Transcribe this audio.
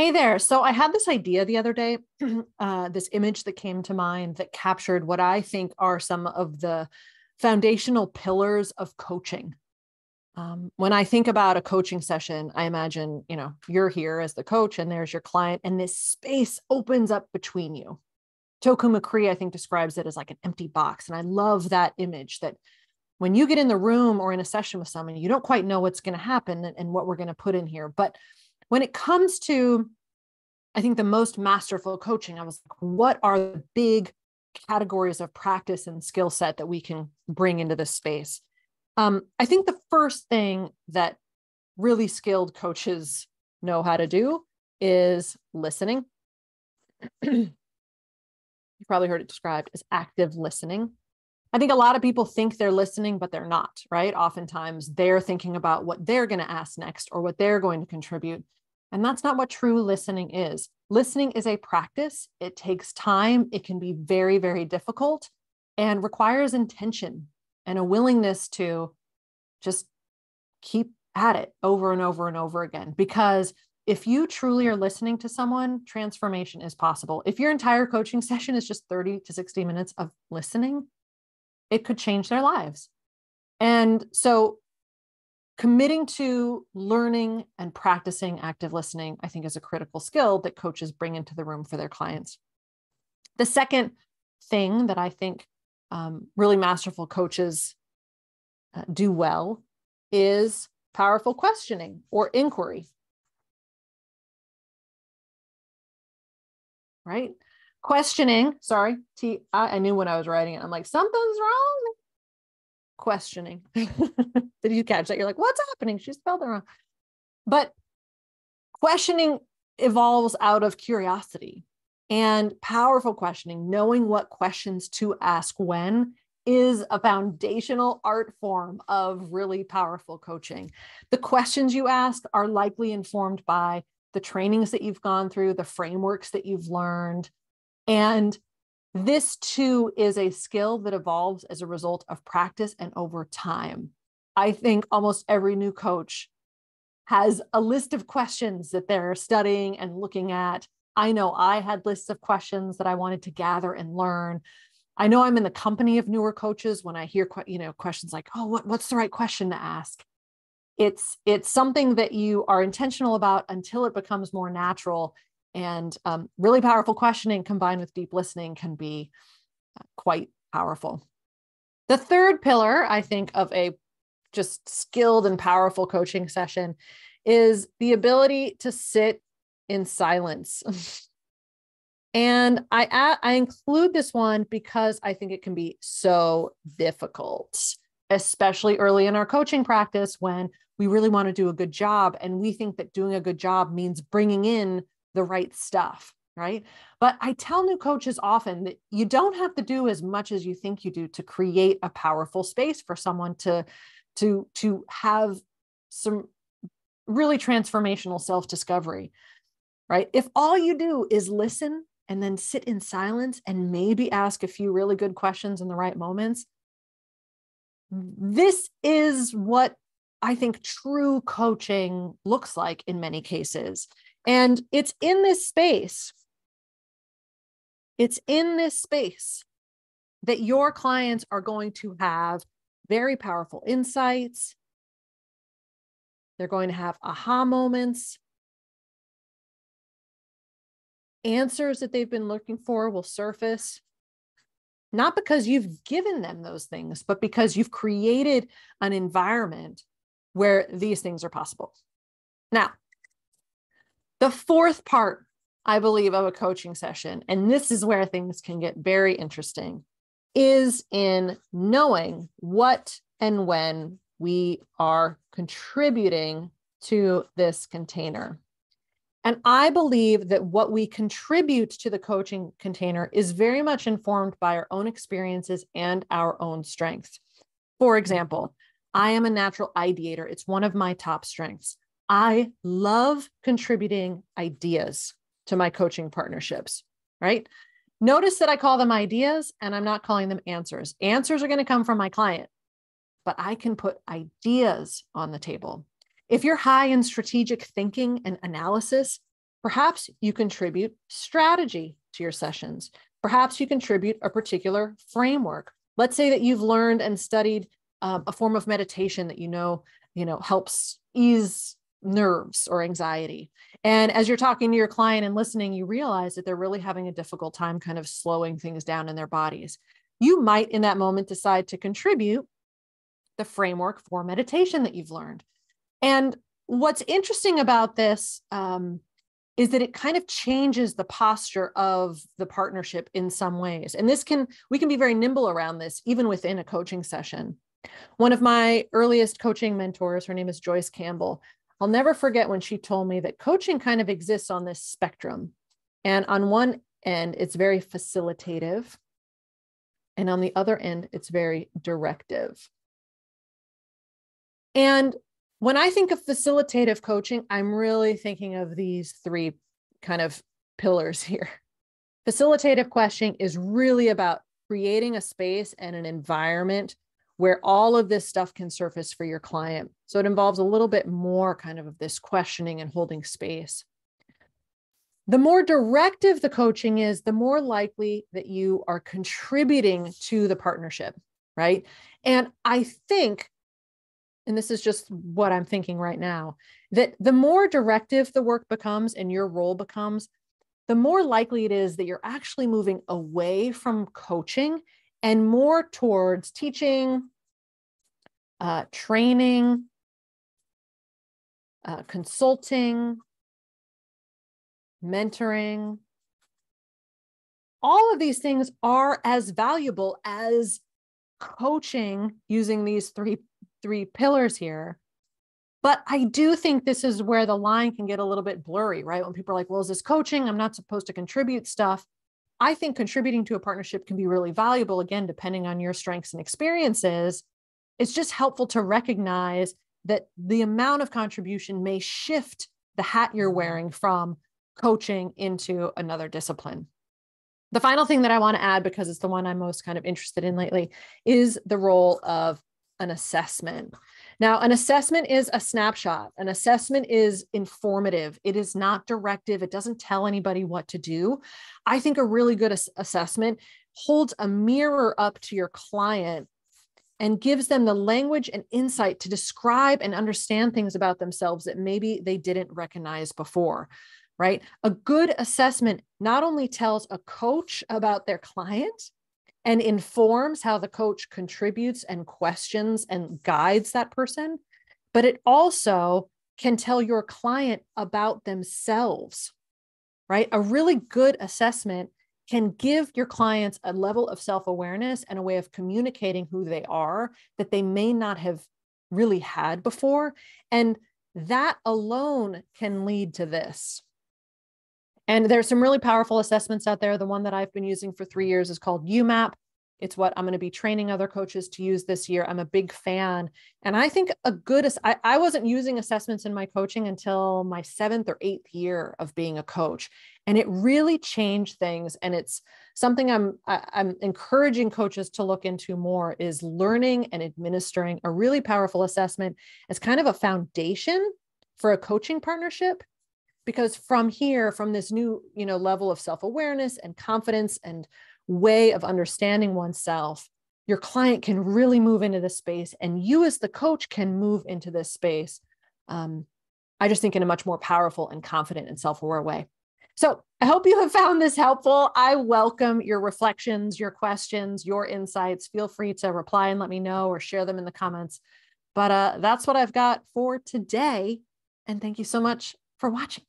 Hey there. So I had this idea the other day, this image that came to mind that captured what I think are some of the foundational pillars of coaching. When I think about a coaching session, I imagine, you're here as the coach and there's your client, and this space opens up between you. Toku McCree, I think, describes it as like an empty box. And I love that image that when you get in the room or in a session with someone, you don't quite know what's going to happen and what we're going to put in here. But when it comes to, I think, the most masterful coaching, I was like, what are the big categories of practice and skill set that we can bring into this space? I think the first thing that really skilled coaches know how to do is listening. You probably heard it described as active listening. I think a lot of people think they're listening, but they're not, right? Oftentimes they're thinking about what they're going to ask next or what they're going to contribute. And that's not what true listening is. Listening is a practice. It takes time. It can be very, very difficult and requires intention and a willingness to just keep at it over and over and over again. Because if you truly are listening to someone, transformation is possible. If your entire coaching session is just 30 to 60 minutes of listening, it could change their lives. And so committing to learning and practicing active listening, I think, is a critical skill that coaches bring into the room for their clients. The second thing that I think really masterful coaches do well is powerful questioning or inquiry. Right? Questioning, sorry, I knew when I was writing it, I'm like, something's wrong. Questioning. Did you catch that? You're like, what's happening? She spelled it wrong. But questioning evolves out of curiosity, and powerful questioning, knowing what questions to ask when, is a foundational art form of really powerful coaching. The questions you ask are likely informed by the trainings that you've gone through, the frameworks that you've learned. And this too is a skill that evolves as a result of practice and over time. I think almost every new coach has a list of questions that they're studying and looking at. I know I had lists of questions that I wanted to gather and learn. I know I'm in the company of newer coaches when I hear questions like, oh, what's the right question to ask? It's something that you are intentional about until it becomes more natural. And really powerful questioning combined with deep listening can be quite powerful. The third pillar, I think, of a just skilled and powerful coaching session is the ability to sit in silence. And I include this one because I think it can be so difficult, especially early in our coaching practice when we really want to do a good job. And we think that doing a good job means bringing in the right stuff, right? But I tell new coaches often that you don't have to do as much as you think you do to create a powerful space for someone to have some really transformational self-discovery, right? If all you do is listen and then sit in silence and maybe ask a few really good questions in the right moments, this is what I think true coaching looks like in many cases. And it's in this space that your clients are going to have very powerful insights. They're going to have aha moments. Answers that they've been looking for will surface, not because you've given them those things, but because you've created an environment where these things are possible. Now, the fourth part, I believe, of a coaching session, and this is where things can get very interesting, is in knowing what and when we are contributing to this container. And I believe that what we contribute to the coaching container is very much informed by our own experiences and our own strengths. For example, I am a natural ideator. It's one of my top strengths. I love contributing ideas to my coaching partnerships, right? Notice that I call them ideas and I'm not calling them answers. Answers are going to come from my client, but I can put ideas on the table. If you're high in strategic thinking and analysis, Perhaps you contribute strategy to your sessions. Perhaps you contribute a particular framework. Let's say that you've learned and studied a form of meditation that you know helps ease nerves or anxiety. And as you're talking to your client and listening, you realize that they're really having a difficult time kind of slowing things down in their bodies. You might in that moment decide to contribute the framework for meditation that you've learned. And what's interesting about this is that it kind of changes the posture of the partnership in some ways. And we can be very nimble around this, even within a coaching session. One of my earliest coaching mentors, her name is Joyce Campbell. I'll never forget when she told me that coaching kind of exists on this spectrum. And on one end, it's very facilitative. And on the other end, it's very directive. And when I think of facilitative coaching, I'm really thinking of these three kind of pillars here. Facilitative coaching is really about creating a space and an environment where all of this stuff can surface for your client. So it involves a little bit more kind of this questioning and holding space. The more directive the coaching is, the more likely that you are contributing to the partnership, right? And I think, and this is just what I'm thinking right now, that the more directive the work becomes and your role becomes, the more likely it is that you're actually moving away from coaching and more towards teaching, training, consulting, mentoring. All of these things are as valuable as coaching using these three pillars here. But I do think this is where the line can get a little bit blurry, right? When people are like, well, is this coaching? I'm not supposed to contribute stuff. I think contributing to a partnership can be really valuable, again, depending on your strengths and experiences. It's just helpful to recognize that the amount of contribution may shift the hat you're wearing from coaching into another discipline. The final thing that I want to add, because it's the one I'm most kind of interested in lately, is the role of an assessment. Now, an assessment is a snapshot. An assessment is informative. It is not directive. It doesn't tell anybody what to do. I think a really good assessment holds a mirror up to your client and gives them the language and insight to describe and understand things about themselves that maybe they didn't recognize before, right? A good assessment not only tells a coach about their client and informs how the coach contributes and questions and guides that person, but it also can tell your client about themselves, right? A really good assessment can give your clients a level of self-awareness and a way of communicating who they are that they may not have really had before. And that alone can lead to this. And there's some really powerful assessments out there. The one that I've been using for 3 years is called UMAP. It's what I'm going to be training other coaches to use this year. I'm a big fan. And I think I wasn't using assessments in my coaching until my 7th or 8th year of being a coach. And it really changed things. And it's something I'm encouraging coaches to look into more, is learning and administering a really powerful assessment as kind of a foundation for a coaching partnership. Because from here, from this new, level of self-awareness and confidence and way of understanding oneself, your client can really move into this space, and you as the coach can move into this space. I just think in a much more powerful and confident and self-aware way. So I hope you have found this helpful. I welcome your reflections, your questions, your insights. Feel free to reply and let me know, or share them in the comments. But that's what I've got for today. And thank you so much for watching.